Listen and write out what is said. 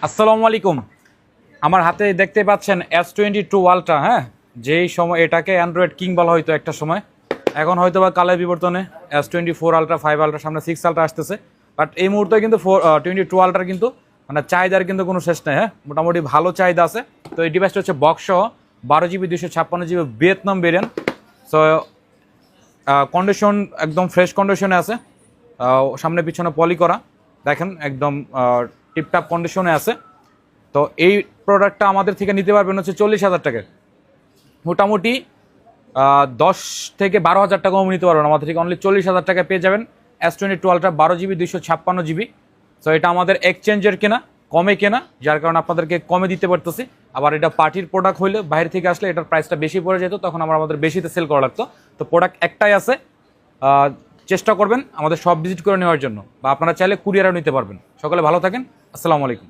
আসসালামু আলাইকুম। আমার হাতে দেখতে পাচ্ছেন S22 আলট্রা। হ্যাঁ, যেই সময় এটাকে অ্যান্ড্রয়েড কিং বলা হয়তো একটা সময়, এখন হয়তো বা কালের বিবর্তনে S24 আলট্রা, 5 আলট্রা, সামনে 6 আলট্রা আসতেছে। বাট এই মুহূর্তে কিন্তু 22 আলট্রার কিন্তু মানে চাহিদার কিন্তু কোনো শেষ নেই। হ্যাঁ, মোটামুটি ভালো চাহিদা আছে। তো এই ডিভাইসটা হচ্ছে বক্স সহ 12 GB 256 GB Vietnam variant. So condition একদম ফ্রেশ কন্ডিশনে আছে, সামনে পিছনে পলি করা, দেখেন একদম টিপটাপ কন্ডিশনে আছে। তো এই প্রোডাক্টটা আমাদের থেকে নিতে পারবেন হচ্ছে 40,000 টাকায়, মোটামুটি 10 থেকে 12,000 টাকাও নিতে পারবেন আমাদের থেকে। অনলি 40,000 টাকায় পেয়ে যাবেন S22 ultra 12 GB 256 GB। So এটা আমাদের এক্সচেঞ্জের কেনা, কমে কেনা, যার কারণে আপনাদেরকে কমে দিতে পারতেছি। আবার এটা পার্টির প্রোডাক্ট হইলে বাইরে থেকে আসলে এটার প্রাইসটা বেশি পড়ে যেত, তখন আমাদের বেশিতে সেল করা লাগতো। তো প্রোডাক্ট একটাই আছে, চেষ্টা করবেন আমাদের সব ভিজিট করে নেওয়ার জন্য, বা আপনারা চাইলে কুরিয়ারও নিতে পারবেন। সকলে ভালো থাকেন, আসসালামু আলাইকুম।